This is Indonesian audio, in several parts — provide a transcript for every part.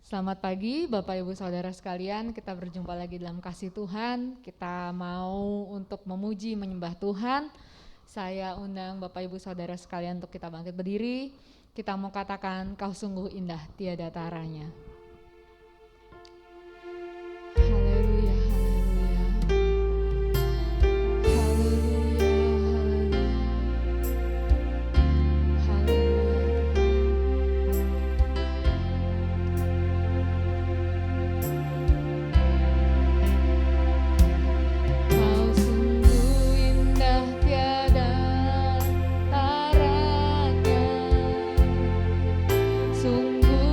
Selamat pagi Bapak Ibu Saudara sekalian, kita berjumpa lagi dalam kasih Tuhan. Kita mau untuk memuji menyembah Tuhan. Saya undang Bapak Ibu Saudara sekalian untuk kita bangkit berdiri. Kita mau katakan kau sungguh indah tiada taranya. Haleluya, haleluya. Haleluya, haleluya. Haleluya. Kau sungguh indah tiada taranya, sungguh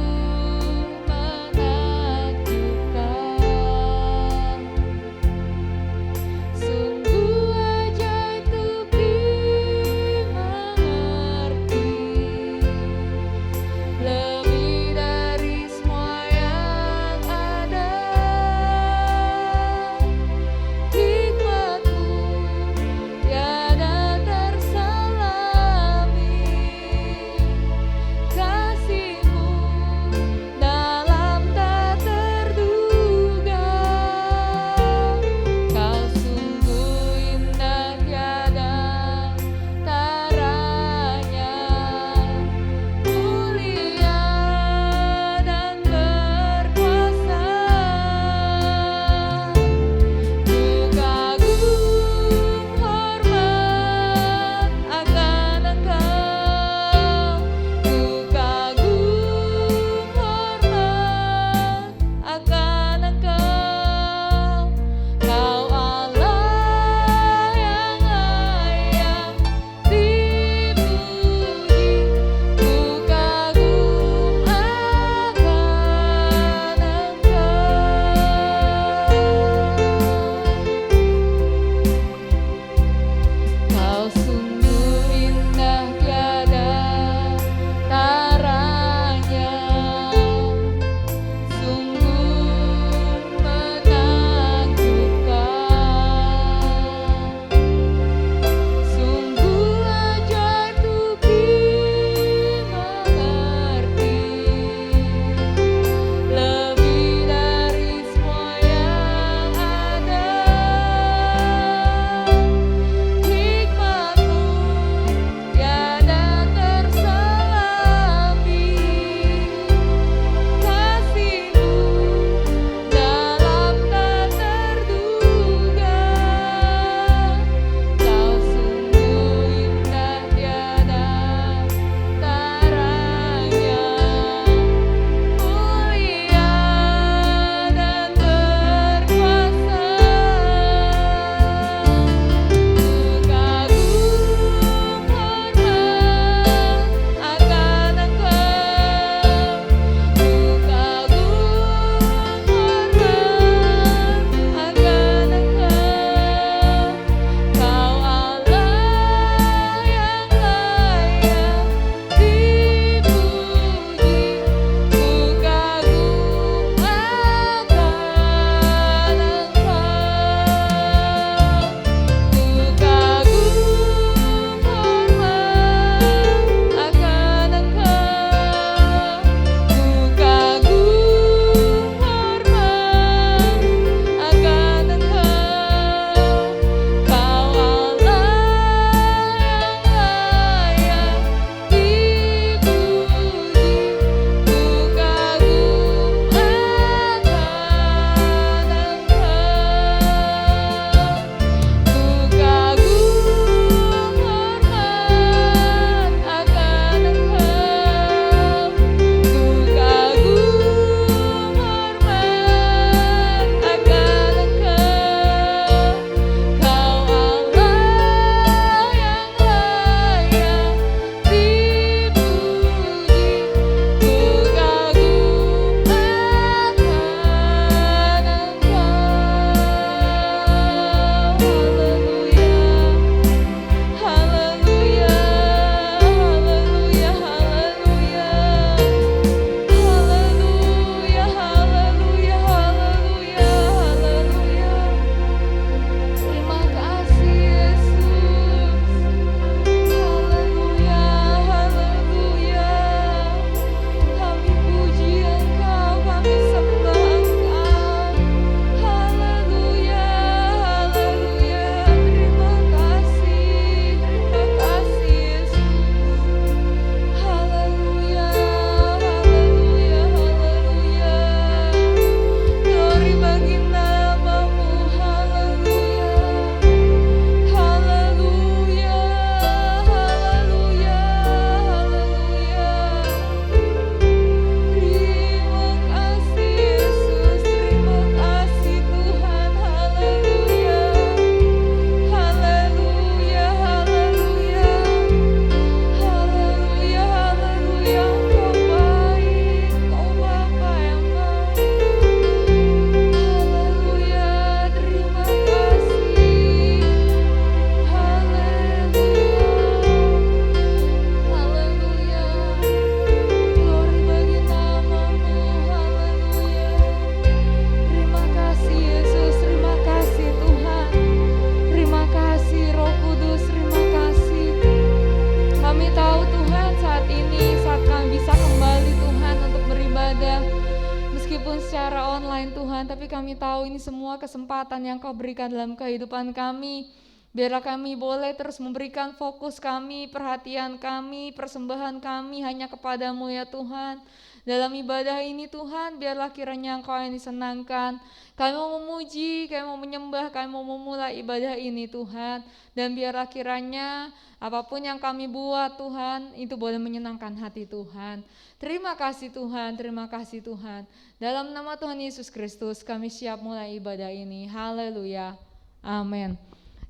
walaupun secara online Tuhan, tapi kami tahu ini semua kesempatan yang Kau berikan dalam kehidupan kami. Biarlah kami boleh terus memberikan fokus kami, perhatian kami, persembahan kami hanya kepadamu ya Tuhan. Dalam ibadah ini Tuhan, biarlah kiranya Engkau yang disenangkan. Kami mau memuji, kami mau menyembah, kami mau memulai ibadah ini Tuhan. Dan biarlah kiranya apapun yang kami buat Tuhan, itu boleh menyenangkan hati Tuhan. Terima kasih Tuhan, terima kasih Tuhan. Dalam nama Tuhan Yesus Kristus kami siap mulai ibadah ini. Haleluya, amin.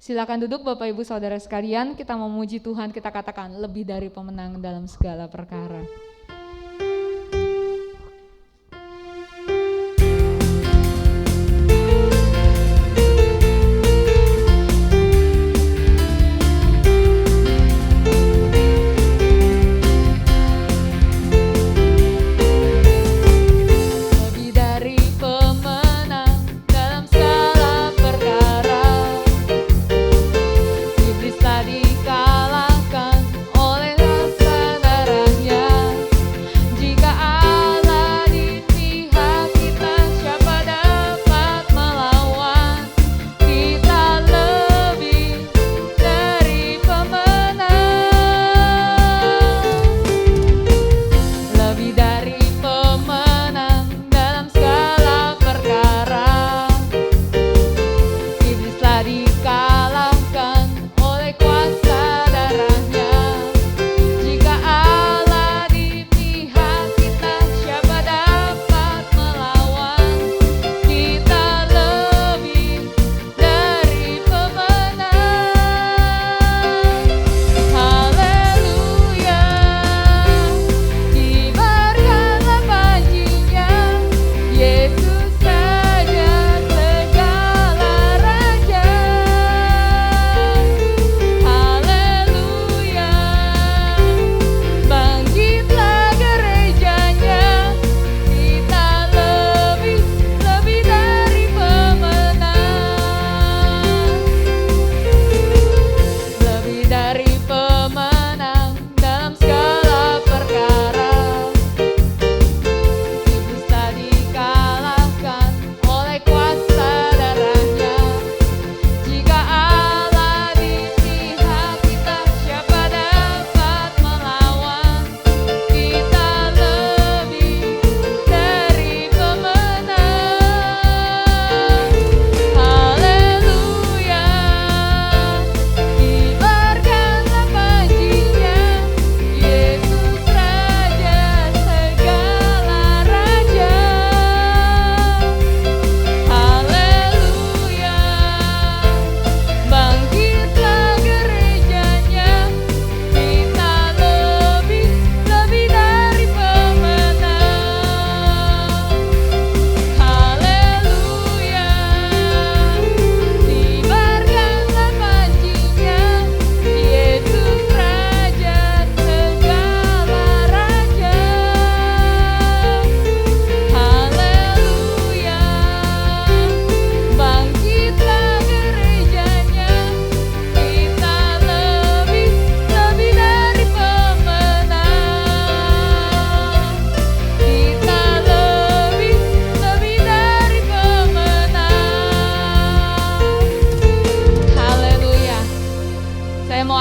Silakan duduk Bapak Ibu Saudara sekalian, kita memuji Tuhan, kita katakan lebih dari pemenang dalam segala perkara.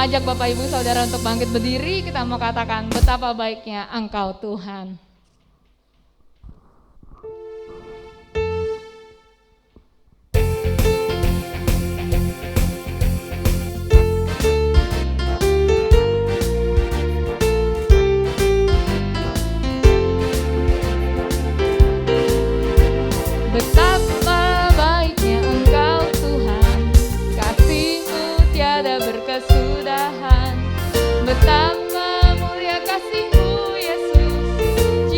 ajak Bapak Ibu Saudara untuk bangkit berdiri, kita mau katakan betapa baiknya Engkau Tuhan. Betapa baiknya Engkau Tuhan, kasih-Mu tiada berkesudahan. Betapa mulia kasih-Mu Yesus,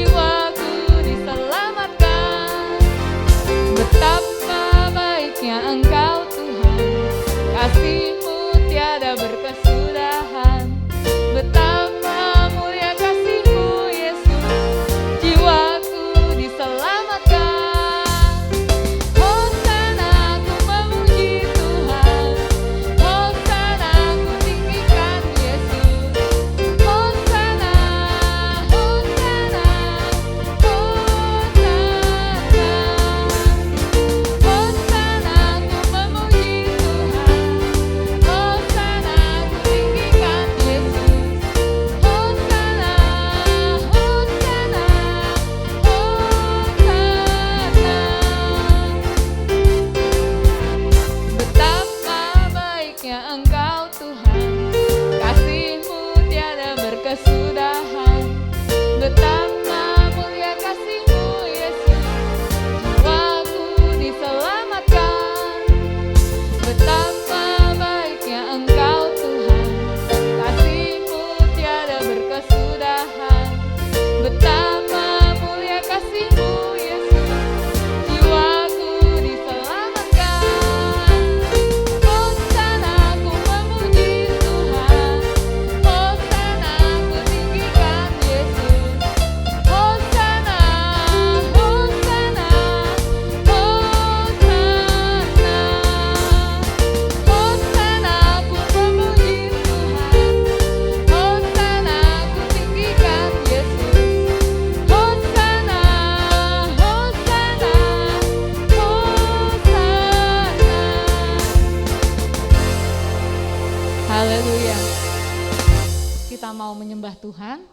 Tuhan.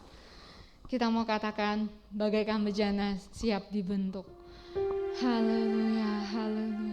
Kita mau katakan bagaikan bejana siap dibentuk. Haleluya, haleluya.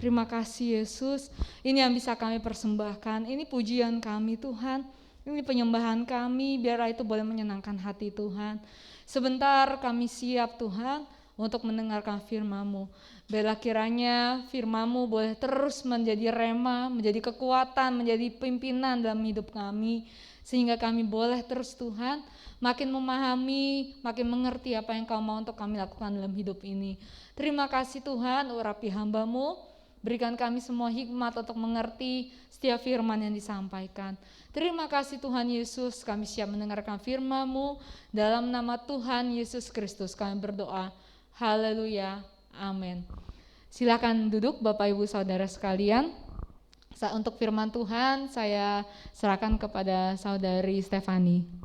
Terima kasih Yesus, ini yang bisa kami persembahkan, ini pujian kami Tuhan, ini penyembahan kami, biarlah itu boleh menyenangkan hati Tuhan. Sebentar kami siap Tuhan untuk mendengarkan firman-Mu. Biarlah kiranya firman-Mu boleh terus menjadi rema, menjadi kekuatan, menjadi pimpinan dalam hidup kami. Sehingga kami boleh terus Tuhan makin memahami, makin mengerti apa yang Kau mau untuk kami lakukan dalam hidup ini. Terima kasih Tuhan, urapi hamba-Mu. Berikan kami semua hikmat untuk mengerti setiap firman yang disampaikan. Terima kasih Tuhan Yesus, kami siap mendengarkan firman-Mu. Dalam nama Tuhan Yesus Kristus kami berdoa. Haleluya, amin. Silakan duduk Bapak Ibu Saudara sekalian. Untuk firman Tuhan saya serahkan kepada Saudari Stefani.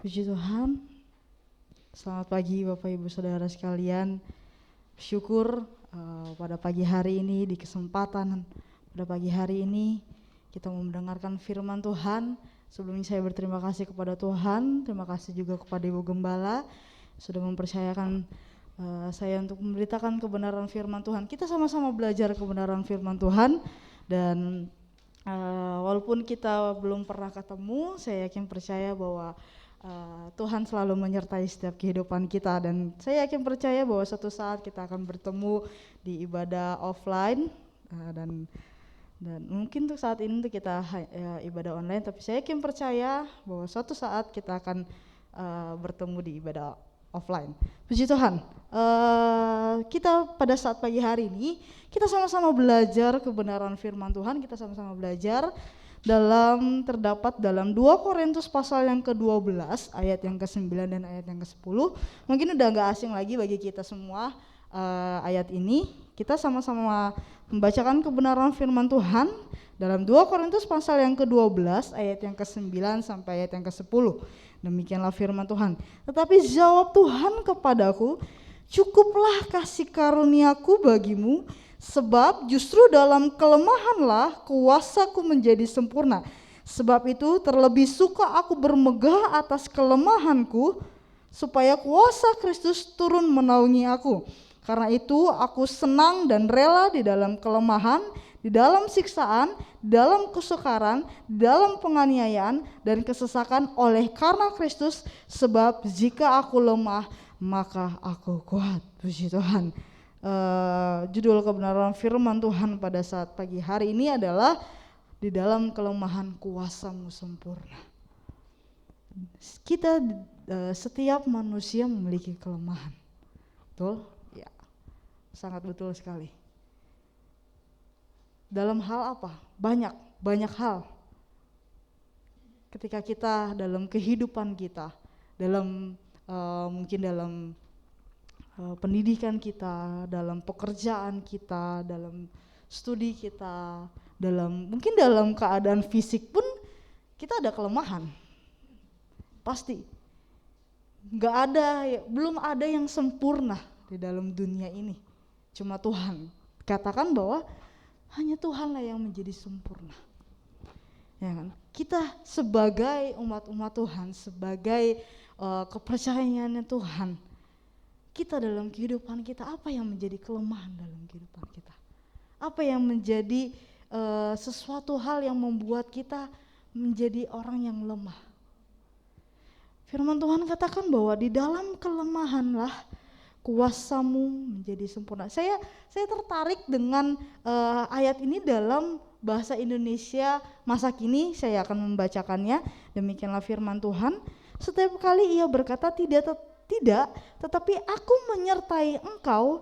Puji Tuhan, selamat pagi Bapak Ibu Saudara sekalian. Syukur pada pagi hari ini, di kesempatan pada pagi hari ini kita mau mendengarkan firman Tuhan. Sebelumnya saya berterima kasih kepada Tuhan, terima kasih juga kepada Ibu Gembala sudah mempercayakan saya untuk memberitakan kebenaran firman Tuhan. Kita sama-sama belajar kebenaran firman Tuhan, dan walaupun kita belum pernah ketemu, saya yakin percaya bahwa Tuhan selalu menyertai setiap kehidupan kita, dan saya yakin percaya bahwa suatu saat kita akan bertemu di ibadah offline, dan mungkin untuk saat ini untuk kita ibadah online, tapi saya yakin percaya bahwa suatu saat kita akan bertemu di ibadah offline. Puji Tuhan, kita pada saat pagi hari ini kita sama-sama belajar kebenaran firman Tuhan. Kita sama-sama belajar terdapat dalam 2 Korintus pasal yang ke-12 ayat yang ke-9 dan ayat yang ke-10. Mungkin udah gak asing lagi bagi kita semua ayat ini. Kita sama-sama membacakan kebenaran firman Tuhan dalam 2 Korintus pasal yang ke-12 ayat yang ke-9 sampai ayat yang ke-10. Demikianlah firman Tuhan. Tetapi jawab Tuhan kepadaku, cukuplah kasih karuniaku bagimu, sebab justru dalam kelemahanlah kuasaku menjadi sempurna. Sebab itu terlebih suka aku bermegah atas kelemahanku, supaya kuasa Kristus turun menaungi aku. Karena itu aku senang dan rela di dalam kelemahan, di dalam siksaan, di dalam kesukaran, di dalam penganiayaan dan kesesakan oleh karena Kristus. Sebab jika aku lemah, maka aku kuat. Puji Tuhan. Judul kebenaran firman Tuhan pada saat pagi hari ini adalah di dalam kelemahan kuasamu sempurna. Kita setiap manusia memiliki kelemahan, betul? Ya, sangat betul sekali. Dalam hal apa? Banyak hal. Ketika kita dalam kehidupan kita, mungkin dalam pendidikan kita, dalam pekerjaan kita, dalam studi kita, mungkin dalam keadaan fisik pun kita ada kelemahan. Pasti. Belum ada yang sempurna di dalam dunia ini. Cuma Tuhan. Katakan bahwa hanya Tuhanlah yang menjadi sempurna. Ya kan? Kita sebagai umat-umat Tuhan, sebagai kepercayaannya Tuhan, kita dalam kehidupan kita, apa yang menjadi kelemahan dalam kehidupan kita? Apa yang menjadi sesuatu hal yang membuat kita menjadi orang yang lemah? Firman Tuhan katakan bahwa di dalam kelemahanlah kuasamu menjadi sempurna. Saya tertarik dengan ayat ini dalam bahasa Indonesia masa kini. Saya akan membacakannya. Demikianlah firman Tuhan. Setiap kali ia berkata tidak, tetapi aku menyertai engkau,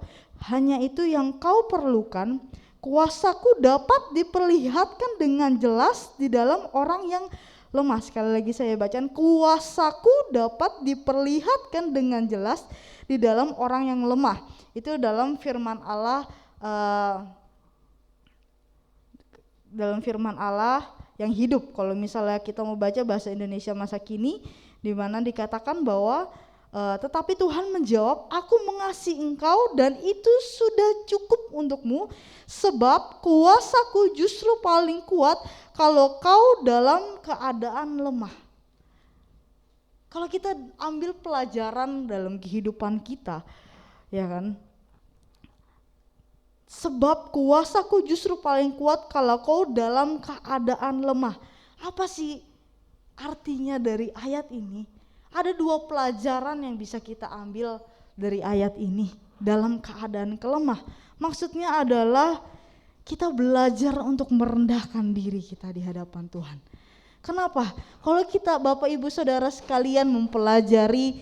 hanya itu yang kau perlukan. Kuasaku dapat diperlihatkan dengan jelas di dalam orang yang lemah. Sekali lagi saya bacakan, kuasaku dapat diperlihatkan dengan jelas di dalam orang yang lemah. Itu dalam firman Allah, yang hidup. Kalau misalnya kita mau baca bahasa Indonesia masa kini, di mana dikatakan bahwa tetapi Tuhan menjawab, aku mengasihi engkau dan itu sudah cukup untukmu, sebab kuasaku justru paling kuat kalau kau dalam keadaan lemah. Kalau kita ambil pelajaran dalam kehidupan kita, ya kan, sebab kuasaku justru paling kuat kalau kau dalam keadaan lemah. Apa sih artinya dari ayat ini? Ada 2 pelajaran yang bisa kita ambil dari ayat ini dalam keadaan kelemah. Maksudnya adalah kita belajar untuk merendahkan diri kita di hadapan Tuhan. Kenapa? Kalau kita Bapak Ibu Saudara sekalian mempelajari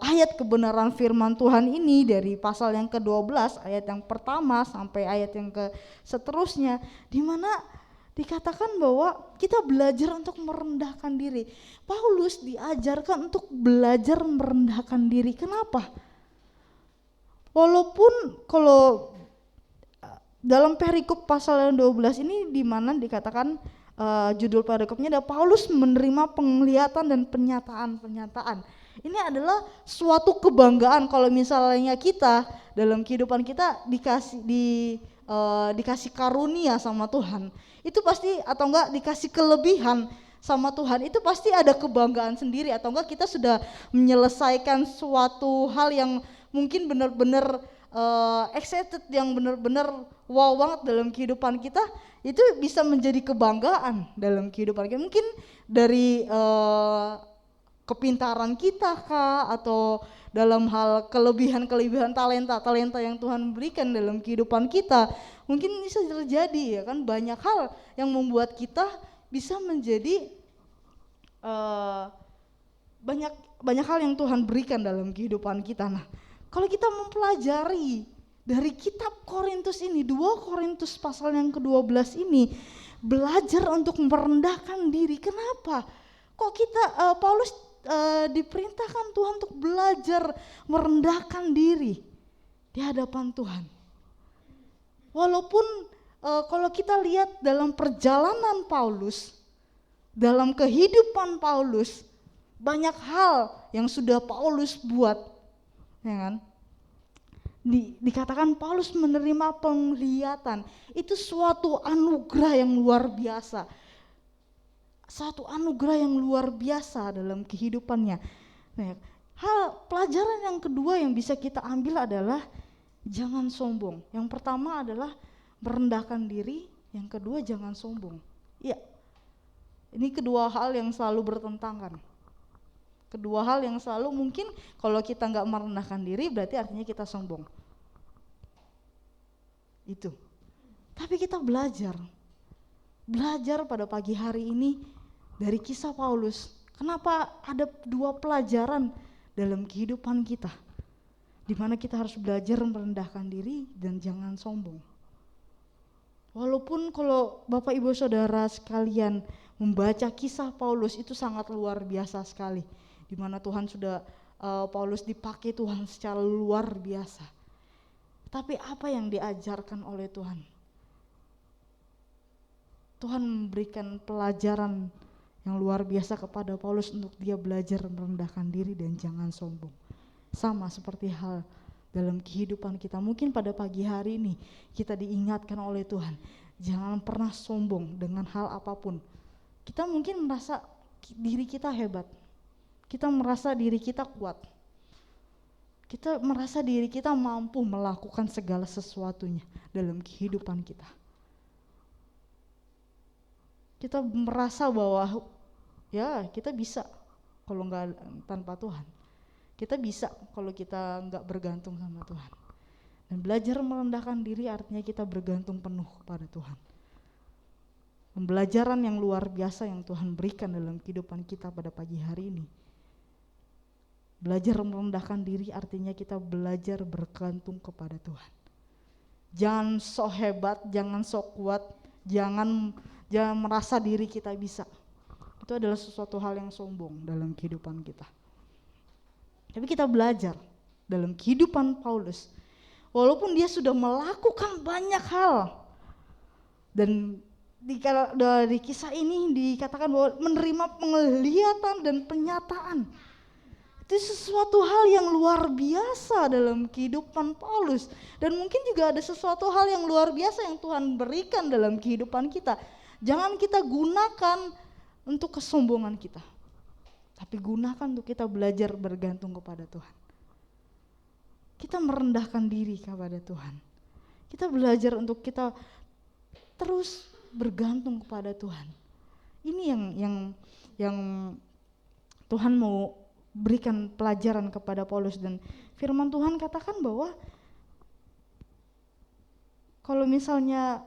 ayat kebenaran firman Tuhan ini dari pasal yang ke-12 ayat yang pertama sampai ayat yang ke seterusnya, di mana dikatakan bahwa kita belajar untuk merendahkan diri. Paulus diajarkan untuk belajar merendahkan diri. Kenapa? Walaupun kalau dalam perikop pasal yang 12 ini di mana dikatakan judul perikopnya adalah Paulus menerima penglihatan dan penyataan-penyataan. Ini adalah suatu kebanggaan kalau misalnya kita dalam kehidupan kita dikasih karunia sama Tuhan. Itu pasti, atau enggak dikasih kelebihan sama Tuhan, itu pasti ada kebanggaan sendiri, atau enggak kita sudah menyelesaikan suatu hal yang mungkin benar-benar excited, yang benar-benar wow banget dalam kehidupan kita. Itu bisa menjadi kebanggaan dalam kehidupan kita, mungkin dari kepintaran kita kah, atau dalam hal kelebihan talenta yang Tuhan berikan dalam kehidupan kita. Mungkin bisa terjadi ya kan, banyak hal yang membuat kita bisa menjadi banyak hal yang Tuhan berikan dalam kehidupan kita. Nah, kalau kita mempelajari dari kitab Korintus ini, 2 Korintus pasal yang ke-12 ini, belajar untuk merendahkan diri. Kenapa? Kok kita Paulus diperintahkan Tuhan untuk belajar merendahkan diri di hadapan Tuhan. Walaupun kalau kita lihat dalam perjalanan Paulus, dalam kehidupan Paulus, banyak hal yang sudah Paulus buat, ya kan? Dikatakan Paulus menerima penglihatan. Itu suatu anugerah yang luar biasa. Satu anugerah yang luar biasa dalam kehidupannya. Nah, pelajaran yang kedua yang bisa kita ambil adalah jangan sombong. Yang pertama adalah merendahkan diri, yang kedua jangan sombong. Iya. Ini kedua hal yang selalu bertentangan. Kedua hal yang selalu, mungkin kalau kita nggak merendahkan diri berarti artinya kita sombong. Itu. Tapi kita belajar pada pagi hari ini dari kisah Paulus. Kenapa ada 2 pelajaran dalam kehidupan kita, di mana kita harus belajar merendahkan diri dan jangan sombong. Walaupun kalau Bapak Ibu Saudara sekalian membaca kisah Paulus, itu sangat luar biasa sekali, di mana Tuhan sudah Paulus dipakai Tuhan secara luar biasa. Tapi apa yang diajarkan oleh Tuhan? Tuhan memberikan pelajaran yang luar biasa kepada Paulus untuk dia belajar merendahkan diri dan jangan sombong. Sama seperti hal dalam kehidupan kita. Mungkin pada pagi hari ini kita diingatkan oleh Tuhan, jangan pernah sombong dengan hal apapun. Kita mungkin merasa diri kita hebat, kita merasa diri kita kuat, kita merasa diri kita mampu melakukan segala sesuatunya dalam kehidupan kita. Kita merasa bahwa ya kita bisa kalau nggak tanpa Tuhan. Kita bisa kalau kita nggak bergantung sama Tuhan. Dan belajar merendahkan diri artinya kita bergantung penuh kepada Tuhan. Pembelajaran yang luar biasa yang Tuhan berikan dalam kehidupan kita pada pagi hari ini. Belajar merendahkan diri artinya kita belajar bergantung kepada Tuhan. Jangan sok hebat, jangan sok kuat, jangan merasa diri kita bisa. Itu adalah sesuatu hal yang sombong dalam kehidupan kita. Tapi kita belajar dalam kehidupan Paulus, walaupun dia sudah melakukan banyak hal, dan dari kisah ini dikatakan bahwa menerima penglihatan dan penyataan. Itu sesuatu hal yang luar biasa dalam kehidupan Paulus. Dan mungkin juga ada sesuatu hal yang luar biasa yang Tuhan berikan dalam kehidupan kita. Jangan kita gunakan untuk kesombongan kita, tapi gunakan untuk kita belajar bergantung kepada Tuhan. Kita merendahkan diri kepada Tuhan. Kita belajar untuk kita terus bergantung kepada Tuhan. Ini yang Tuhan mau berikan pelajaran kepada Paulus. Dan firman Tuhan katakan bahwa kalau misalnya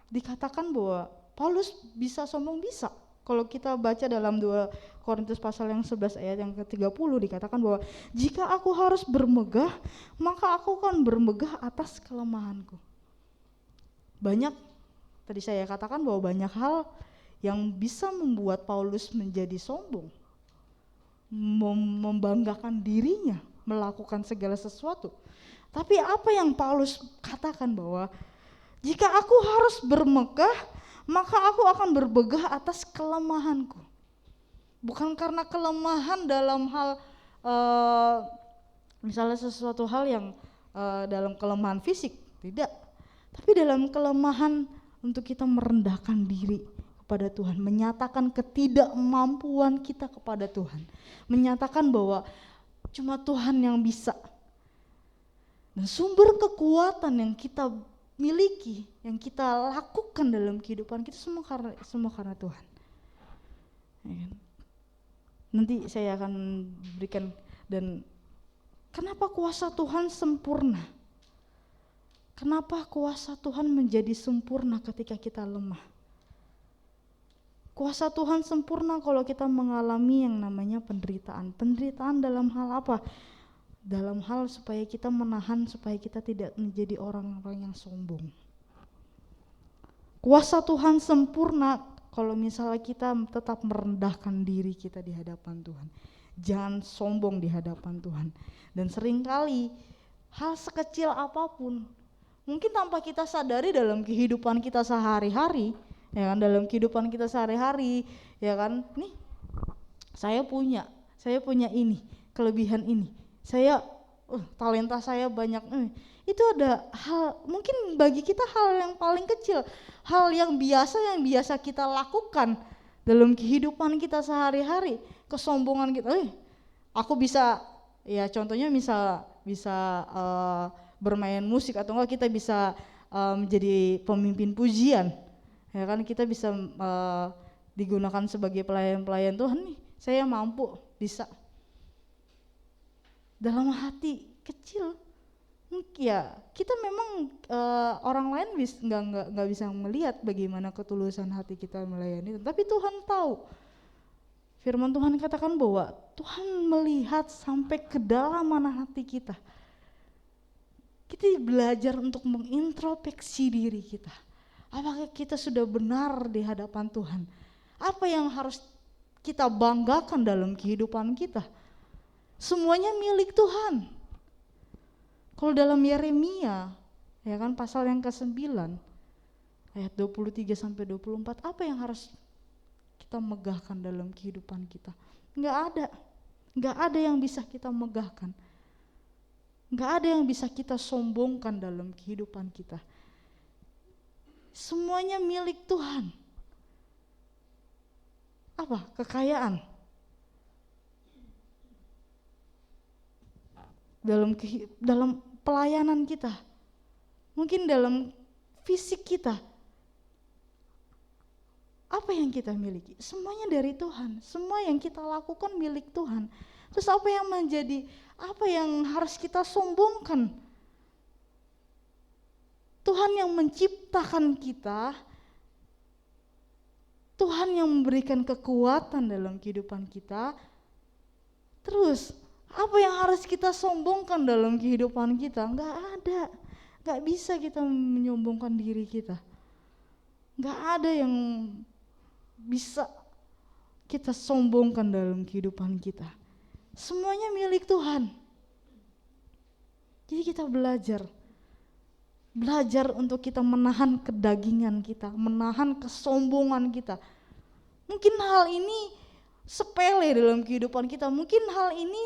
dikatakan bahwa Paulus bisa sombong, bisa. Kalau kita baca dalam 2 Korintus pasal yang 11 ayat yang ke-30 dikatakan bahwa jika aku harus bermegah, maka aku akan bermegah atas kelemahanku. Banyak, tadi saya katakan bahwa banyak hal yang bisa membuat Paulus menjadi sombong, membanggakan dirinya, melakukan segala sesuatu. Tapi apa yang Paulus katakan bahwa Jika aku harus bermegah, maka aku akan bermegah atas kelemahanku. Bukan karena kelemahan dalam hal misalnya sesuatu hal yang dalam kelemahan fisik, tidak. Tapi dalam kelemahan untuk kita merendahkan diri kepada Tuhan, menyatakan ketidakmampuan kita kepada Tuhan, menyatakan bahwa cuma Tuhan yang bisa. Dan sumber kekuatan yang kita miliki, yang kita lakukan dalam kehidupan kita semua karena Tuhan. Ya kan? Nanti saya akan berikan. Dan kenapa kuasa Tuhan sempurna? Kenapa kuasa Tuhan menjadi sempurna ketika kita lemah? Kuasa Tuhan sempurna kalau kita mengalami yang namanya penderitaan. Penderitaan dalam hal apa? Dalam hal supaya kita menahan, supaya kita tidak menjadi orang-orang yang sombong. Kuasa Tuhan sempurna kalau misalnya kita tetap merendahkan diri kita di hadapan Tuhan. Jangan sombong di hadapan Tuhan. Dan seringkali hal sekecil apapun, mungkin tanpa kita sadari dalam kehidupan kita sehari-hari, ya kan, dalam kehidupan kita sehari-hari, ya kan, nih saya punya ini, kelebihan ini, saya talenta saya banyak, itu ada hal, mungkin bagi kita hal yang paling kecil, hal yang biasa kita lakukan dalam kehidupan kita sehari-hari. Kesombongan kita, aku bisa, ya contohnya bisa bermain musik, atau enggak kita bisa menjadi pemimpin pujian, ya kan, kita bisa digunakan sebagai pelayan-pelayan Tuhan. Nih saya mampu, bisa. Dalam hati kecil, ya kita memang orang lain nggak bisa melihat bagaimana ketulusan hati kita melayani, tapi Tuhan tahu. Firman Tuhan katakan bahwa Tuhan melihat sampai ke dalam mana hati kita. Kita belajar untuk mengintrospeksi diri kita. Apakah kita sudah benar di hadapan Tuhan? Apa yang harus kita banggakan dalam kehidupan kita? Semuanya milik Tuhan. Kalau dalam Yeremia, ya kan, pasal yang ke-9 ayat 23 sampai 24, apa yang harus kita megahkan dalam kehidupan kita? Enggak ada yang bisa kita megahkan. Enggak ada yang bisa kita sombongkan dalam kehidupan kita. Semuanya milik Tuhan. Apa? Kekayaan. Dalam pelayanan kita. Mungkin dalam fisik kita. Apa yang kita miliki? Semuanya dari Tuhan. Semua yang kita lakukan milik Tuhan. Terus apa yang harus kita sombongkan? Tuhan yang menciptakan kita, Tuhan yang memberikan kekuatan dalam kehidupan kita. Terus apa yang harus kita sombongkan dalam kehidupan kita? Enggak ada. Enggak bisa kita menyombongkan diri kita. Enggak ada yang bisa kita sombongkan dalam kehidupan kita. Semuanya milik Tuhan. Jadi kita belajar untuk kita menahan kedagingan kita, menahan kesombongan kita. Mungkin hal ini sepele dalam kehidupan kita, mungkin hal ini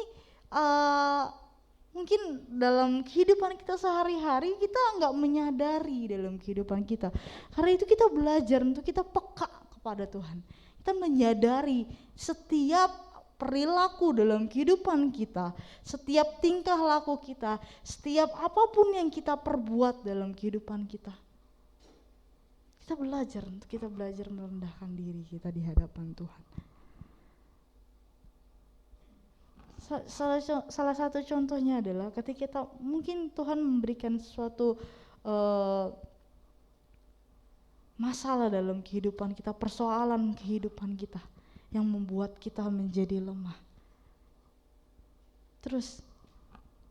mungkin dalam kehidupan kita sehari-hari kita nggak menyadari dalam kehidupan kita. Karena itu kita belajar untuk kita peka kepada Tuhan. Kita menyadari setiap perilaku dalam kehidupan kita, setiap tingkah laku kita, setiap apapun yang kita perbuat dalam kehidupan kita. Kita belajar merendahkan diri kita di hadapan Tuhan. Salah satu contohnya adalah ketika kita mungkin Tuhan memberikan suatu masalah dalam kehidupan kita, persoalan kehidupan kita yang membuat kita menjadi lemah. Terus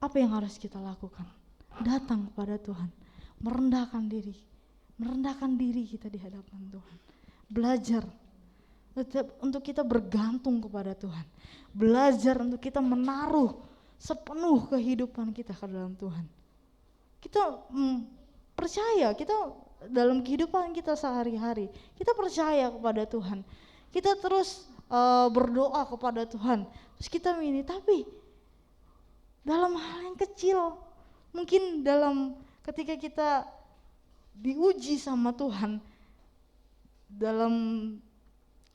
apa yang harus kita lakukan? Datang kepada Tuhan, merendahkan diri kita di hadapan Tuhan. Belajar untuk kita bergantung kepada Tuhan. Belajar untuk kita menaruh sepenuh kehidupan kita ke dalam Tuhan. Kita percaya, kita dalam kehidupan kita sehari-hari. Kita percaya kepada Tuhan, kita terus berdoa kepada Tuhan, terus kita ini, tapi dalam hal yang kecil, mungkin dalam ketika kita diuji sama Tuhan dalam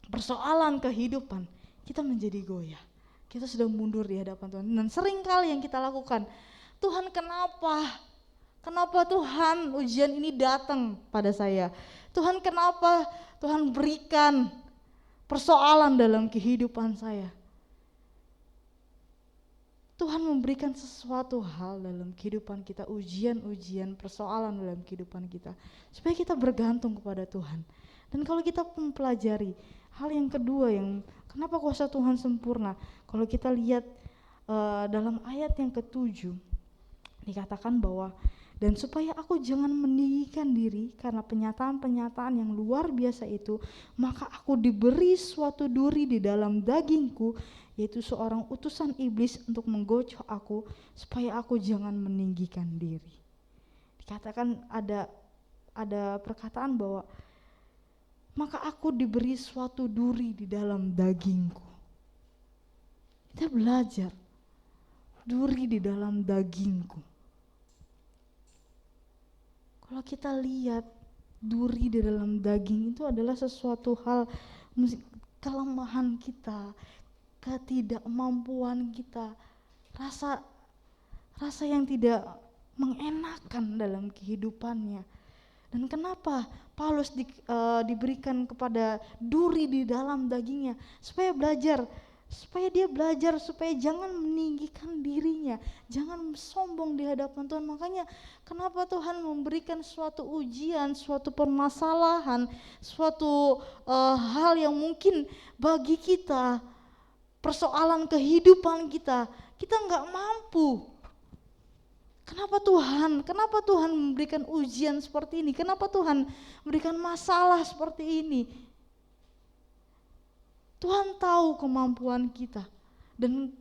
persoalan kehidupan, kita menjadi goyah, kita sudah mundur di hadapan Tuhan. Dan sering kali yang kita lakukan, Tuhan kenapa Tuhan ujian ini datang pada saya, Tuhan kenapa Tuhan berikan persoalan dalam kehidupan saya. Tuhan memberikan sesuatu hal dalam kehidupan kita, ujian-ujian, persoalan dalam kehidupan kita, supaya kita bergantung kepada Tuhan. Dan kalau kita mempelajari hal yang kedua, yang kenapa kuasa Tuhan sempurna, kalau kita lihat dalam ayat yang ke-7 dikatakan bahwa, dan supaya aku jangan meninggikan diri karena penyataan-penyataan yang luar biasa itu, maka aku diberi suatu duri di dalam dagingku, yaitu seorang utusan iblis untuk menggocok aku, supaya aku jangan meninggikan diri. Dikatakan ada perkataan bahwa maka aku diberi suatu duri di dalam dagingku. Kita belajar duri di dalam dagingku. Kalau kita lihat duri di dalam daging itu adalah sesuatu hal, kelemahan kita, ketidakmampuan kita, rasa yang tidak mengenakan dalam kehidupannya. Dan kenapa Paulus diberikan kepada duri di dalam dagingnya? Supaya dia belajar supaya jangan meninggikan dirinya, jangan sombong di hadapan Tuhan. Makanya kenapa Tuhan memberikan suatu ujian, suatu permasalahan, suatu hal yang mungkin bagi kita, persoalan kehidupan kita nggak mampu. Kenapa Tuhan memberikan ujian seperti ini? Kenapa Tuhan memberikan masalah seperti ini? Tuhan tahu kemampuan kita, dan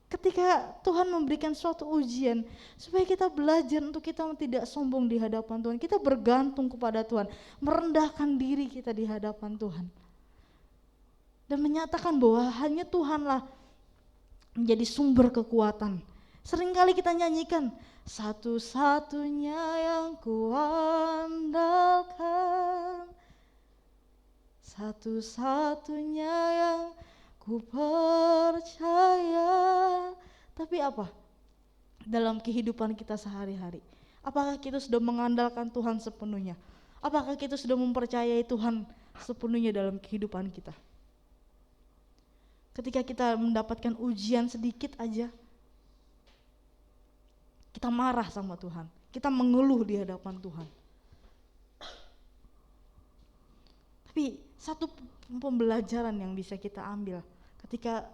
ketika Tuhan memberikan suatu ujian supaya kita belajar untuk kita tidak sombong di hadapan Tuhan, kita bergantung kepada Tuhan, merendahkan diri kita di hadapan Tuhan, dan menyatakan bahwa hanya Tuhanlah menjadi sumber kekuatan. Seringkali kita nyanyikan, satu-satunya yang kuandalkan, satu-satunya yang ku percaya. Tapi apa? Dalam kehidupan kita sehari-hari, apakah kita sudah mengandalkan Tuhan sepenuhnya? Apakah kita sudah mempercayai Tuhan sepenuhnya dalam kehidupan kita? Ketika kita mendapatkan ujian sedikit aja, kita marah sama Tuhan, kita mengeluh di hadapan Tuhan. Tapi satu pembelajaran yang bisa kita ambil ketika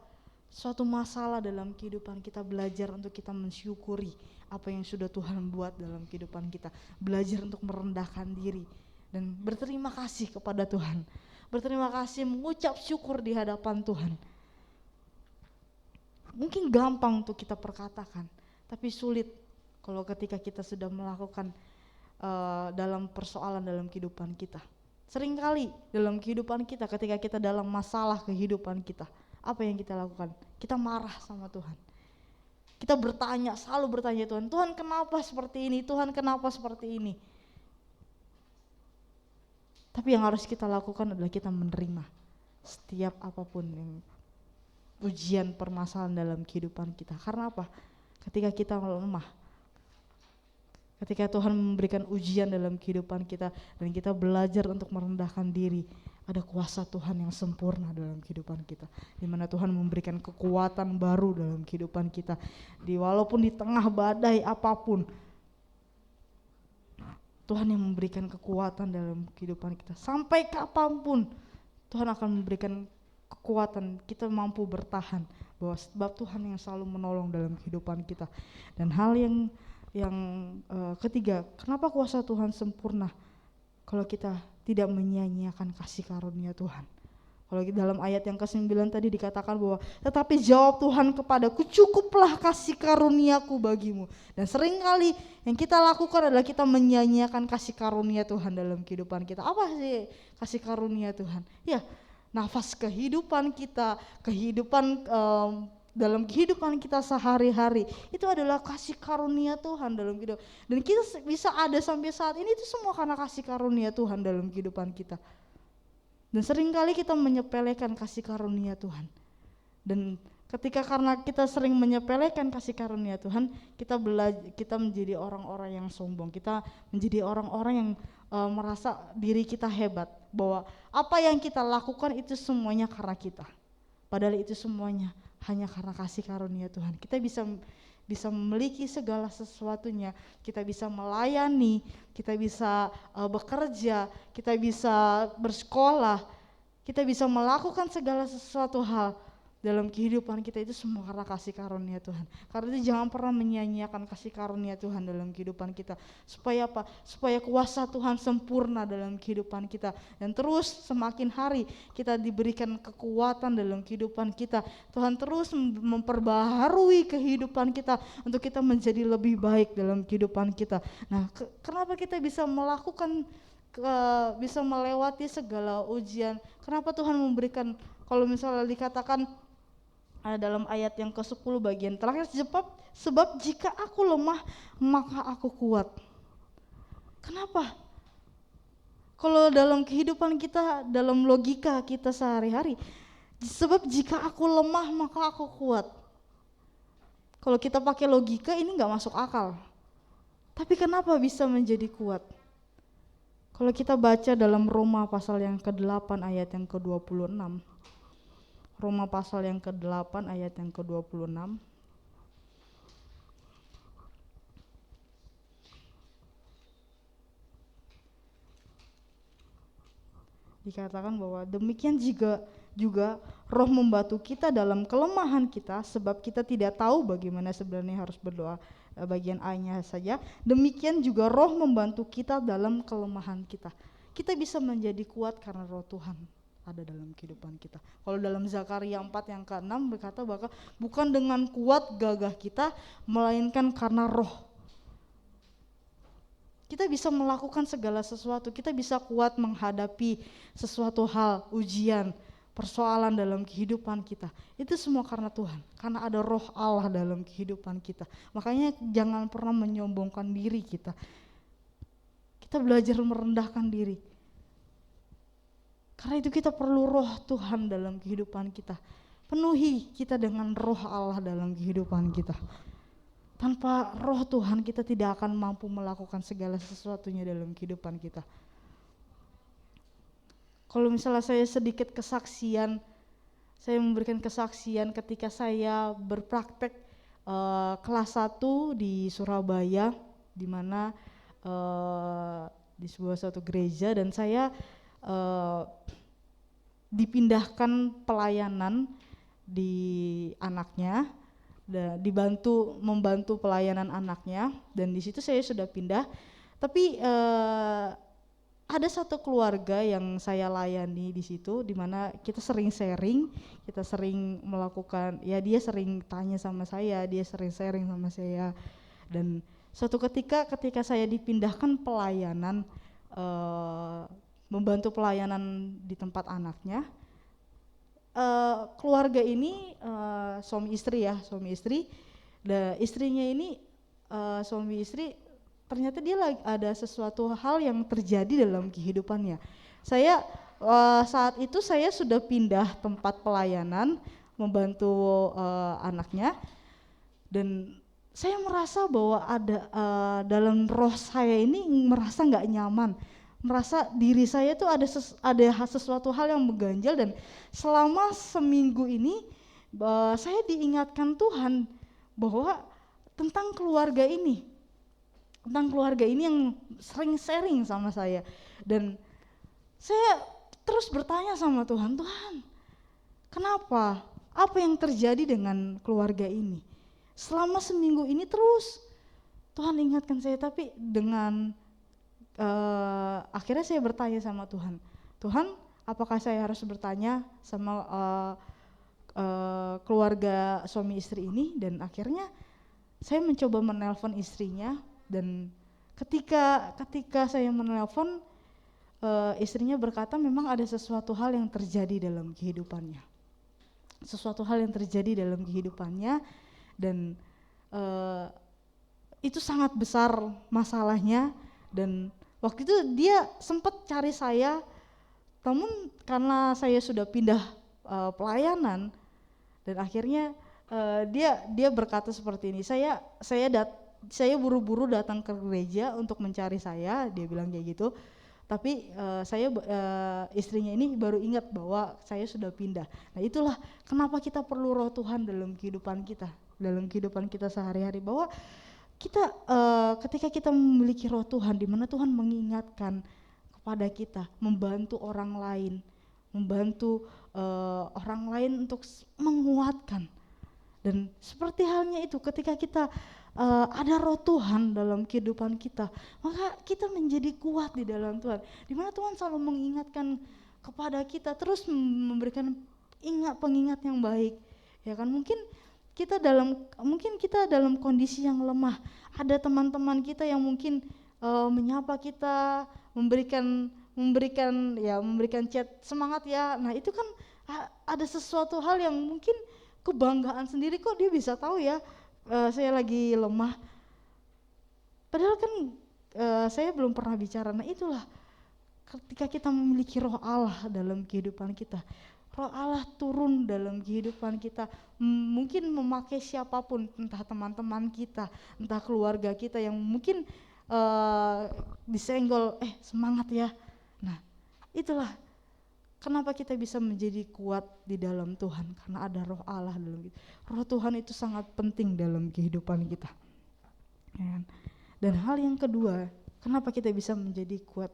suatu masalah dalam kehidupan kita, belajar untuk kita mensyukuri apa yang sudah Tuhan buat dalam kehidupan kita, belajar untuk merendahkan diri dan berterima kasih kepada Tuhan, berterima kasih, mengucap syukur di hadapan Tuhan. Mungkin gampang untuk kita perkatakan, tapi sulit kalau ketika kita sudah melakukan dalam persoalan dalam kehidupan kita. Seringkali dalam kehidupan kita, ketika kita dalam masalah kehidupan kita, apa yang kita lakukan? Kita marah sama Tuhan. Kita bertanya, selalu bertanya Tuhan, Tuhan kenapa seperti ini? Tuhan kenapa seperti ini? Tapi yang harus kita lakukan adalah kita menerima setiap apapun yang ujian, permasalahan dalam kehidupan kita. Karena apa? Ketika kita lemah, ketika Tuhan memberikan ujian dalam kehidupan kita dan kita belajar untuk merendahkan diri, ada kuasa Tuhan yang sempurna dalam kehidupan kita, di mana Tuhan memberikan kekuatan baru dalam kehidupan kita. Walaupun di tengah badai apapun, Tuhan yang memberikan kekuatan dalam kehidupan kita. Sampai kapanpun Tuhan akan memberikan kekuatan, kita mampu bertahan, bahwa sebab Tuhan yang selalu menolong dalam kehidupan kita. Dan hal yang ketiga, kenapa kuasa Tuhan sempurna? Kalau kita tidak menyia-nyiakan kasih karunia Tuhan. Kalau dalam ayat yang ke-9 tadi dikatakan bahwa tetapi jawab Tuhan kepadaku, cukuplah kasih karuniaku bagimu. Dan seringkali yang kita lakukan adalah kita menyanyiakan kasih karunia Tuhan dalam kehidupan kita. Apa sih kasih karunia Tuhan? Ya, nafas kehidupan kita, kehidupan dalam kehidupan kita sehari-hari, itu adalah kasih karunia Tuhan dalam kehidupan. Dan kita bisa ada sampai saat ini itu semua karena kasih karunia Tuhan dalam kehidupan kita. Dan seringkali kita menyepelekan kasih karunia Tuhan. Dan karena kita sering menyepelekan kasih karunia Tuhan, kita menjadi orang-orang yang sombong. Kita menjadi orang-orang yang merasa diri kita hebat, bahwa apa yang kita lakukan itu semuanya karena kita. Padahal itu semuanya hanya karena kasih karunia Tuhan. Kita bisa memiliki segala sesuatunya, kita bisa melayani, kita bisa bekerja, kita bisa bersekolah, kita bisa melakukan segala sesuatu hal dalam kehidupan kita, itu semua karena kasih karunia Tuhan. Karena itu jangan pernah menyanyiakan kasih karunia Tuhan dalam kehidupan kita. Supaya apa? Supaya kuasa Tuhan sempurna dalam kehidupan kita. Dan terus semakin hari kita diberikan kekuatan dalam kehidupan kita. Tuhan terus memperbaharui kehidupan kita untuk kita menjadi lebih baik dalam kehidupan kita. Nah, kenapa kita bisa melakukan bisa melewati segala ujian? Kenapa Tuhan memberikan, kalau misalnya dikatakan dalam ayat yang ke-10 bagian terakhir, sebab jika aku lemah maka aku kuat. Kenapa? Kalau dalam kehidupan kita, dalam logika kita sehari-hari, sebab jika aku lemah maka aku kuat. Kalau kita pakai logika ini nggak masuk akal. Tapi kenapa bisa menjadi kuat? Kalau kita baca dalam Roma pasal yang ke-8 ayat yang ke-26, Roma pasal yang ke-8 ayat yang ke-26. Dikatakan bahwa demikian juga Roh membantu kita dalam kelemahan kita, sebab kita tidak tahu bagaimana sebenarnya harus berdoa. Bagian A-nya saja. Demikian juga Roh membantu kita dalam kelemahan kita. Kita bisa menjadi kuat karena Roh Tuhan ada dalam kehidupan kita. Kalau dalam Zakaria 4 yang ke-6 berkata bahwa bukan dengan kuat gagah kita, melainkan karena Roh. Kita bisa melakukan segala sesuatu, kita bisa kuat menghadapi sesuatu hal, ujian, persoalan dalam kehidupan kita. Itu semua karena Tuhan, karena ada Roh Allah dalam kehidupan kita. Makanya jangan pernah menyombongkan diri kita. Kita belajar merendahkan diri. Karena itu kita perlu Roh Tuhan dalam kehidupan kita. Penuhi kita dengan Roh Allah dalam kehidupan kita. Tanpa Roh Tuhan kita tidak akan mampu melakukan segala sesuatunya dalam kehidupan kita. Kalau misalnya saya sedikit kesaksian, saya memberikan kesaksian ketika saya berpraktek kelas 1 di Surabaya, di mana di sebuah suatu gereja, dan saya dipindahkan pelayanan di anaknya, membantu pelayanan anaknya, dan di situ saya sudah pindah. Tapi ada satu keluarga yang saya layani di situ, di mana kita sering sharing, kita sering melakukan, ya dia sering tanya sama saya, dia sering sharing sama saya. Dan suatu ketika saya dipindahkan pelayanan, membantu pelayanan di tempat anaknya, keluarga ini suami istri, dan istrinya ini suami istri, ternyata dia ada sesuatu hal yang terjadi dalam kehidupannya. Saya saat itu saya sudah pindah tempat pelayanan membantu anaknya, dan saya merasa bahwa ada dalam roh saya ini merasa nggak nyaman, merasa diri saya tuh ada sesuatu hal yang mengganjal. Dan selama seminggu ini saya diingatkan Tuhan bahwa tentang keluarga ini yang sering sharing sama saya. Dan saya terus bertanya sama Tuhan, kenapa? Apa yang terjadi dengan keluarga ini? Selama seminggu ini terus Tuhan ingatkan saya, tapi dengan akhirnya saya bertanya sama Tuhan, apakah saya harus bertanya sama keluarga suami istri ini? Dan akhirnya saya mencoba menelpon istrinya, dan ketika saya menelpon, istrinya berkata memang ada sesuatu hal yang terjadi dalam kehidupannya. Sesuatu hal yang terjadi dalam kehidupannya, dan itu sangat besar masalahnya. Dan waktu itu dia sempat cari saya, namun karena saya sudah pindah pelayanan, dan akhirnya dia berkata seperti ini, saya buru-buru datang ke gereja untuk mencari saya, dia bilang kayak gitu. Tapi istrinya ini baru ingat bahwa saya sudah pindah. Nah, itulah kenapa kita perlu Roh Tuhan dalam kehidupan kita sehari-hari, bahwa kita ketika kita memiliki Roh Tuhan, di mana Tuhan mengingatkan kepada kita, membantu orang lain, orang lain untuk menguatkan. Dan seperti halnya itu, ketika kita ada Roh Tuhan dalam kehidupan kita, maka kita menjadi kuat di dalam Tuhan, di mana Tuhan selalu mengingatkan kepada kita, terus memberikan pengingat yang baik, ya kan. Mungkin kita dalam kondisi yang lemah, ada teman-teman kita yang mungkin menyapa kita, memberikan chat semangat ya. Nah, itu kan ada sesuatu hal yang mungkin kebanggaan sendiri, kok dia bisa tahu ya saya lagi lemah, padahal kan saya belum pernah bicara. Nah, itulah ketika kita memiliki Roh Allah dalam kehidupan kita, Roh Allah turun dalam kehidupan kita, mungkin memakai siapapun, entah teman-teman kita, entah keluarga kita yang mungkin disenggol, semangat ya. Nah, itulah kenapa kita bisa menjadi kuat di dalam Tuhan, karena ada Roh Allah dalam kita. Roh Tuhan itu sangat penting dalam kehidupan kita. Dan hal yang kedua, kenapa kita bisa menjadi kuat?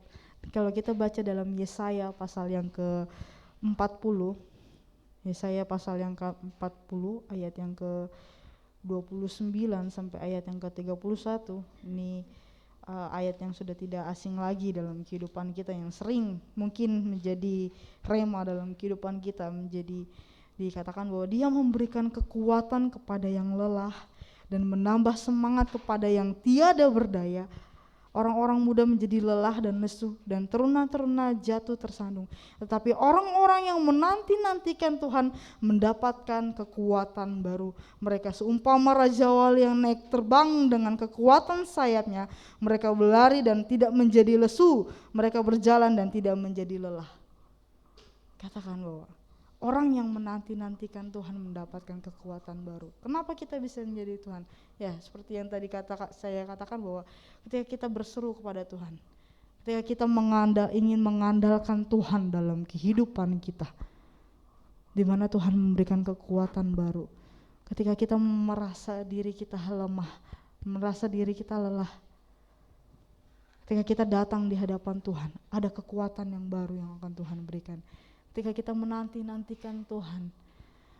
Kalau kita baca dalam Yesaya pasal yang ke-40, Yesaya pasal yang ke-40 ayat yang ke-29 sampai ayat yang ke-31, ini ayat yang sudah tidak asing lagi dalam kehidupan kita, yang sering mungkin menjadi rema dalam kehidupan kita. Dikatakan bahwa Dia memberikan kekuatan kepada yang lelah dan menambah semangat kepada yang tiada berdaya. Orang-orang muda menjadi lelah dan lesu, dan teruna-teruna jatuh tersandung. Tetapi orang-orang yang menanti-nantikan Tuhan mendapatkan kekuatan baru. Mereka seumpama raja wali yang naik terbang dengan kekuatan sayapnya. Mereka berlari dan tidak menjadi lesu. Mereka berjalan dan tidak menjadi lelah. Katakan bahwa orang yang menanti-nantikan Tuhan mendapatkan kekuatan baru. Kenapa kita bisa menjadi Tuhan? Ya, seperti yang tadi saya katakan, bahwa ketika kita berseru kepada Tuhan, ketika kita ingin mengandalkan Tuhan dalam kehidupan kita, di mana Tuhan memberikan kekuatan baru. Ketika kita merasa diri kita lemah, merasa diri kita lelah, ketika kita datang di hadapan Tuhan, ada kekuatan yang baru yang akan Tuhan berikan. Ketika kita menanti-nantikan Tuhan,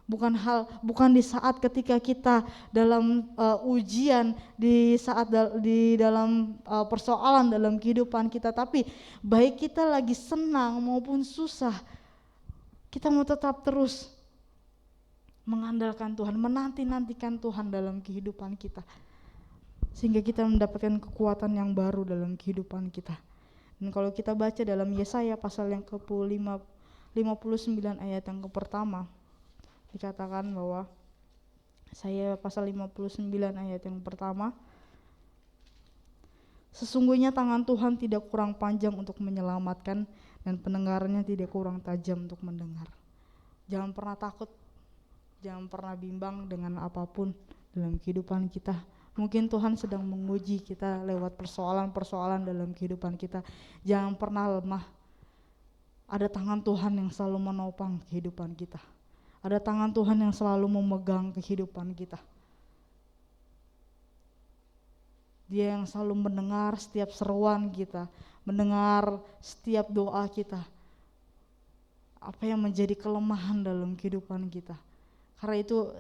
bukan di saat ketika kita dalam ujian, di dalam persoalan dalam kehidupan kita, tapi baik kita lagi senang maupun susah, kita mau tetap terus mengandalkan Tuhan, menanti-nantikan Tuhan dalam kehidupan kita, sehingga kita mendapatkan kekuatan yang baru dalam kehidupan kita. Dan kalau kita baca dalam Yesaya pasal yang ke-59 ayat yang pertama, dikatakan bahwa Yesaya pasal 59 ayat yang pertama, sesungguhnya tangan Tuhan tidak kurang panjang untuk menyelamatkan, dan pendengarannya tidak kurang tajam untuk mendengar. Jangan pernah takut, jangan pernah bimbang dengan apapun dalam kehidupan kita. Mungkin Tuhan sedang menguji kita lewat persoalan-persoalan dalam kehidupan kita. Jangan pernah lemah. Ada tangan Tuhan yang selalu menopang kehidupan kita. Ada tangan Tuhan yang selalu memegang kehidupan kita. Dia yang selalu mendengar setiap seruan kita, mendengar setiap doa kita. Apa yang menjadi kelemahan dalam kehidupan kita. Karena itu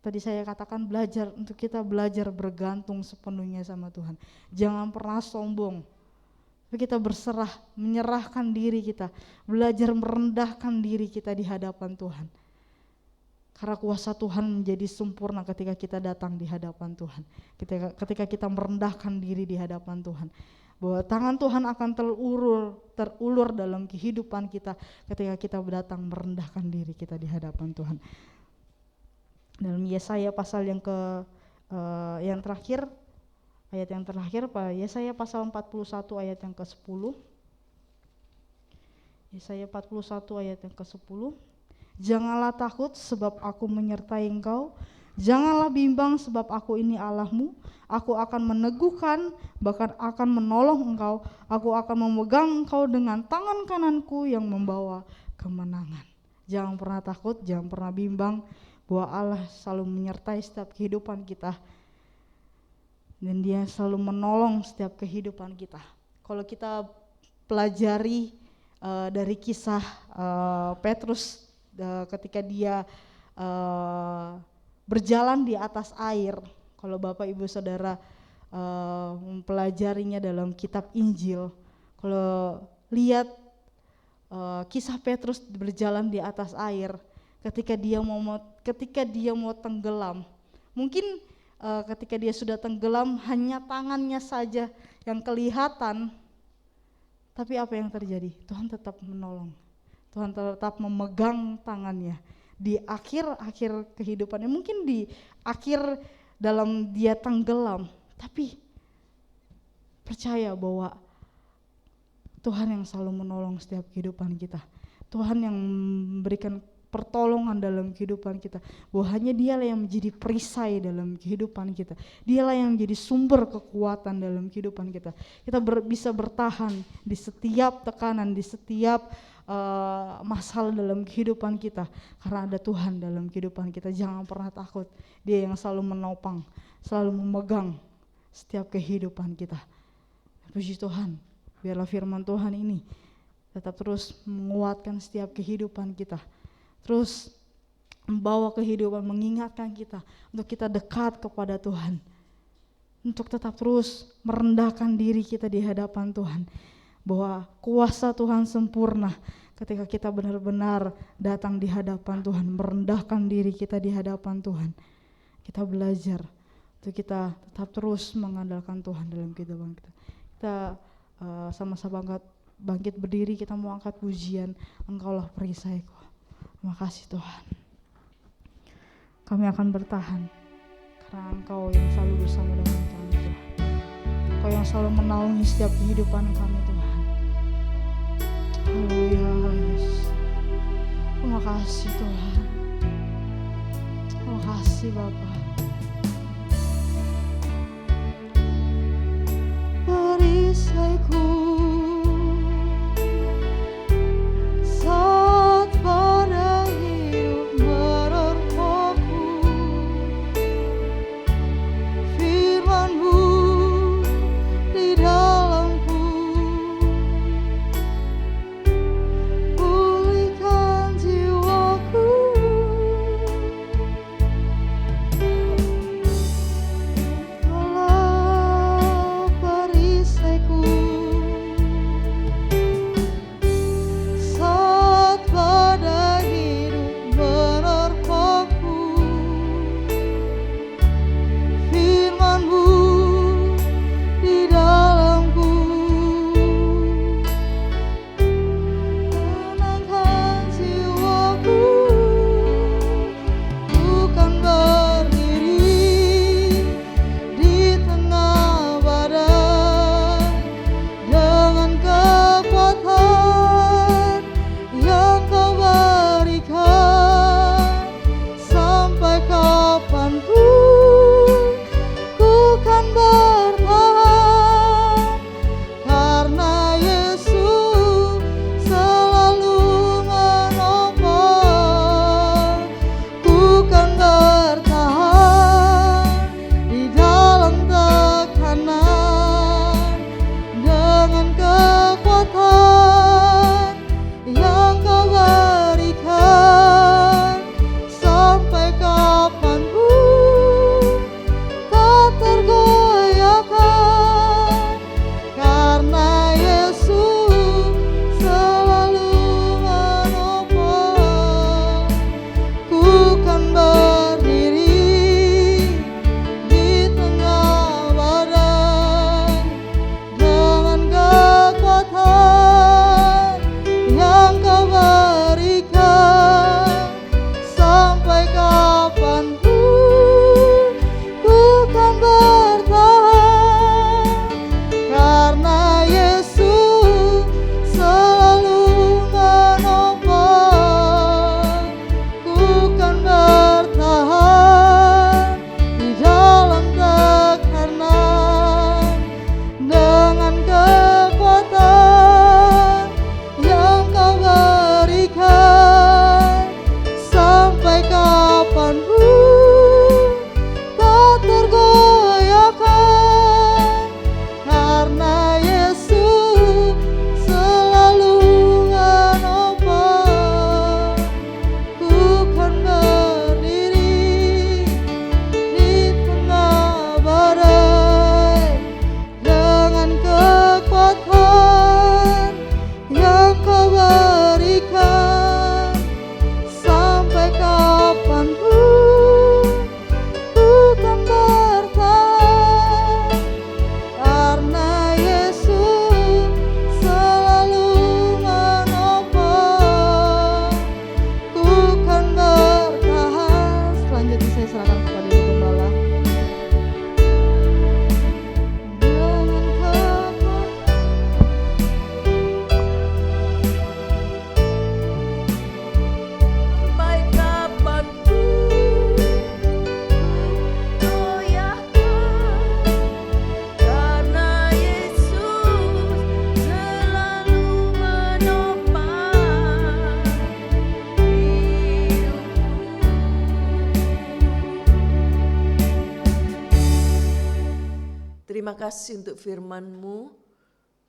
tadi saya katakan, kita belajar bergantung sepenuhnya sama Tuhan. Jangan pernah sombong. Tapi kita berserah, menyerahkan diri kita, belajar merendahkan diri kita di hadapan Tuhan. Karena kuasa Tuhan menjadi sempurna ketika kita datang di hadapan Tuhan. Ketika kita merendahkan diri di hadapan Tuhan. Bahwa tangan Tuhan akan terulur dalam kehidupan kita ketika kita datang merendahkan diri kita di hadapan Tuhan. Dalam Yesaya pasal yang terakhir, ayat yang terakhir, Yesaya pasal 41 ayat yang ke-10. Yesaya 41 ayat yang ke-10. Janganlah takut sebab aku menyertai engkau, janganlah bimbang sebab aku ini Allahmu. Aku akan meneguhkan, bahkan akan menolong engkau. Aku akan memegang engkau dengan tangan kananku yang membawa kemenangan. Jangan pernah takut, jangan pernah bimbang, bahwa Allah selalu menyertai setiap kehidupan kita. Dan Dia selalu menolong setiap kehidupan kita. Kalau kita pelajari dari kisah Petrus ketika dia berjalan di atas air, kalau Bapak Ibu Saudara mempelajarinya dalam kitab Injil, kalau lihat kisah Petrus berjalan di atas air, ketika dia mau tenggelam, mungkin ketika dia sudah tenggelam hanya tangannya saja yang kelihatan, tapi apa yang terjadi? Tuhan tetap menolong. Tuhan tetap memegang tangannya di akhir kehidupannya, mungkin di akhir dalam dia tenggelam, tapi percaya bahwa Tuhan yang selalu menolong setiap kehidupan kita. Tuhan yang memberikan pertolongan dalam kehidupan kita, bahwa hanya Dialah yang menjadi perisai dalam kehidupan kita. Dialah yang menjadi sumber kekuatan dalam kehidupan kita. Kita bisa bertahan di setiap tekanan, di setiap masalah dalam kehidupan kita, karena ada Tuhan dalam kehidupan kita. Jangan pernah takut, Dia yang selalu menopang, selalu memegang setiap kehidupan kita. Puji Tuhan, biarlah firman Tuhan ini tetap terus menguatkan setiap kehidupan kita, terus membawa kehidupan, mengingatkan kita untuk kita dekat kepada Tuhan, untuk tetap terus merendahkan diri kita di hadapan Tuhan, bahwa kuasa Tuhan sempurna ketika kita benar-benar datang di hadapan Tuhan, merendahkan diri kita di hadapan Tuhan. Kita belajar untuk kita tetap terus mengandalkan Tuhan dalam kehidupan kita. Kita sama-sama bangkit berdiri, kita mau angkat pujian, Engkaulah perisaiku. Terima kasih Tuhan. Kami akan bertahan karena Engkau yang selalu bersama dengan kami Tuhan. Engkau yang selalu menaungi setiap kehidupan kami Tuhan. Haleluya Yesus. Terima kasih Tuhan. Terima kasih Bapa. Perisaiku saat pada hidup menerpaku, firman-Mu di dalamku, pulihkan jiwaku. Allah perisaiku terima kasih untuk firman-Mu.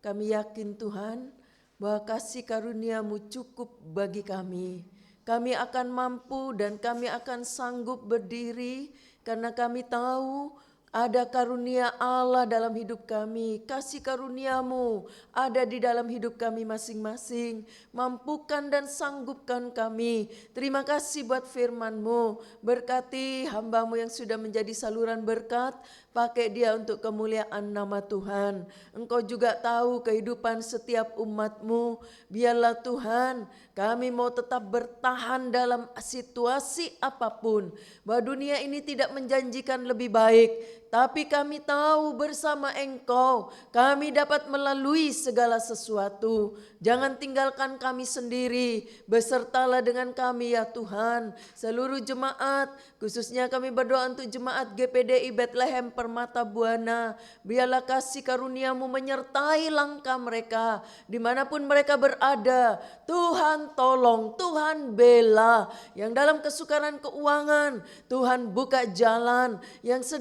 Kami yakin Tuhan bahwa kasih karunia-Mu cukup bagi kami. Kami akan mampu dan kami akan sanggup berdiri karena kami tahu ada karunia Allah dalam hidup kami. Kasih karunia-Mu ada di dalam hidup kami masing-masing. Mampukan dan sanggupkan kami. Terima kasih buat firman-Mu. Berkati hamba-Mu yang sudah menjadi saluran berkat. Pakai dia untuk kemuliaan nama Tuhan. Engkau juga tahu kehidupan setiap umat-Mu. Biarlah Tuhan, kami mau tetap bertahan dalam situasi apapun. Bahwa dunia ini tidak menjanjikan lebih baik. Tapi kami tahu bersama Engkau kami dapat melalui segala sesuatu. Jangan tinggalkan kami sendiri. Besertalah dengan kami ya Tuhan. Seluruh jemaat, khususnya kami berdoa untuk jemaat GPDI Bethlehem Permata Buana. Biarlah kasih karunia-Mu menyertai langkah mereka. Dimanapun mereka berada. Tuhan tolong, Tuhan bela. Yang dalam kesukaran keuangan, Tuhan buka jalan. Yang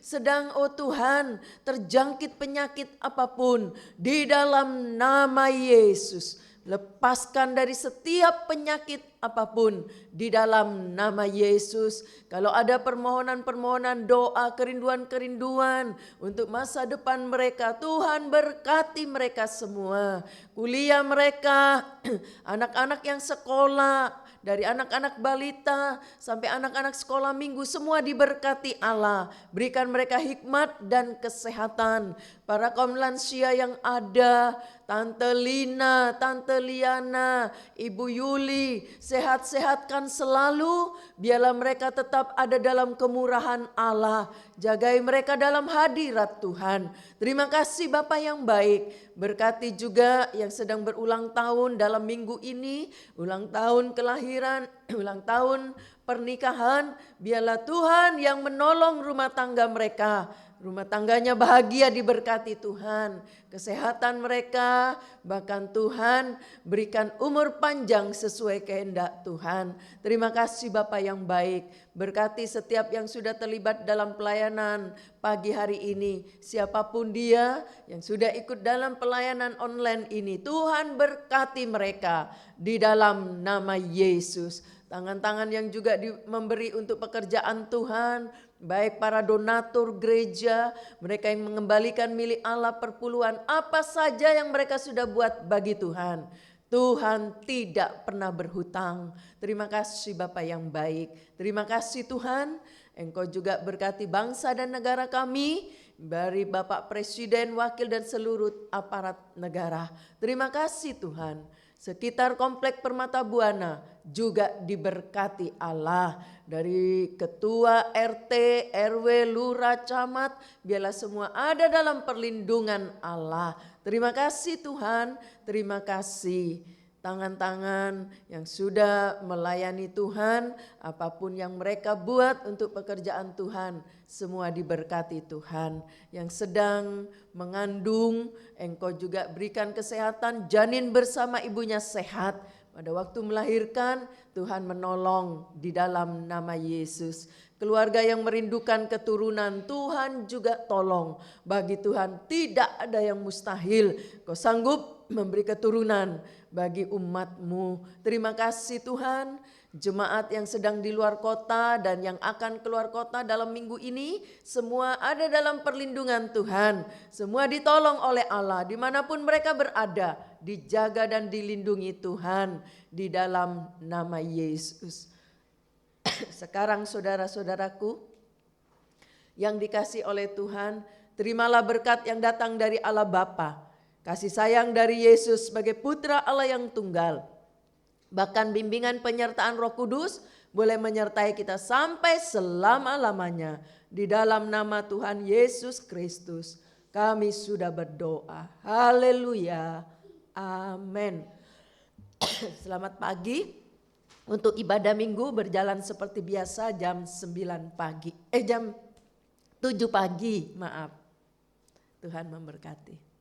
sedang oh Tuhan terjangkit penyakit apapun di dalam nama Yesus. Lepaskan dari setiap penyakit apapun di dalam nama Yesus. Kalau ada permohonan-permohonan doa, kerinduan-kerinduan untuk masa depan mereka, Tuhan berkati mereka semua. Kuliah mereka, anak-anak yang sekolah, dari anak-anak balita sampai anak-anak sekolah minggu, semua diberkati Allah. Berikan mereka hikmat dan kesehatan. Para kaum lansia yang ada, Tante Lina, Tante Liana, Ibu Yuli, sehat-sehatkan selalu. Biarlah mereka tetap ada dalam kemurahan Allah. Jagai mereka dalam hadirat Tuhan. Terima kasih Bapa yang baik. Berkati juga yang sedang berulang tahun dalam minggu ini. Ulang tahun kelahiran, ulang tahun pernikahan. Biarlah Tuhan yang menolong rumah tangga mereka. Rumah tangganya bahagia diberkati Tuhan. Kesehatan mereka, bahkan Tuhan berikan umur panjang sesuai kehendak Tuhan. Terima kasih Bapa yang baik. Berkati setiap yang sudah terlibat dalam pelayanan pagi hari ini. Siapapun dia yang sudah ikut dalam pelayanan online ini. Tuhan berkati mereka di dalam nama Yesus. Tangan-tangan yang juga memberi untuk pekerjaan Tuhan, baik para donatur gereja, mereka yang mengembalikan milik Allah perpuluhan, apa saja yang mereka sudah buat bagi Tuhan. Tuhan tidak pernah berhutang. Terima kasih Bapa yang baik. Terima kasih Tuhan, Engkau juga berkati bangsa dan negara kami, dari Bapak Presiden, Wakil dan seluruh aparat negara. Terima kasih Tuhan. Sekitar komplek Permata Buana juga diberkati Allah. Dari ketua RT, RW, lurah, camat, biarlah semua ada dalam perlindungan Allah. Terima kasih Tuhan, terima kasih. Tangan-tangan yang sudah melayani Tuhan, apapun yang mereka buat untuk pekerjaan Tuhan, semua diberkati Tuhan. Yang sedang mengandung, Engkau juga berikan kesehatan, janin bersama ibunya sehat. Pada waktu melahirkan, Tuhan menolong di dalam nama Yesus. Keluarga yang merindukan keturunan, Tuhan juga tolong. Bagi Tuhan tidak ada yang mustahil. Kau sanggup memberi keturunan bagi umat-Mu. Terima kasih Tuhan. Jemaat yang sedang di luar kota dan yang akan keluar kota dalam minggu ini, semua ada dalam perlindungan Tuhan. Semua ditolong oleh Allah dimanapun mereka berada, dijaga dan dilindungi Tuhan di dalam nama Yesus. Sekarang saudara-saudaraku yang dikasih oleh Tuhan, terimalah berkat yang datang dari Allah Bapa, kasih sayang dari Yesus sebagai putra Allah yang tunggal, bahkan bimbingan penyertaan Roh Kudus boleh menyertai kita sampai selama-lamanya. Di dalam nama Tuhan Yesus Kristus kami sudah berdoa. Haleluya. Amin. Selamat pagi. Untuk ibadah minggu berjalan seperti biasa jam 9 pagi. Jam 7 pagi, maaf. Tuhan memberkati.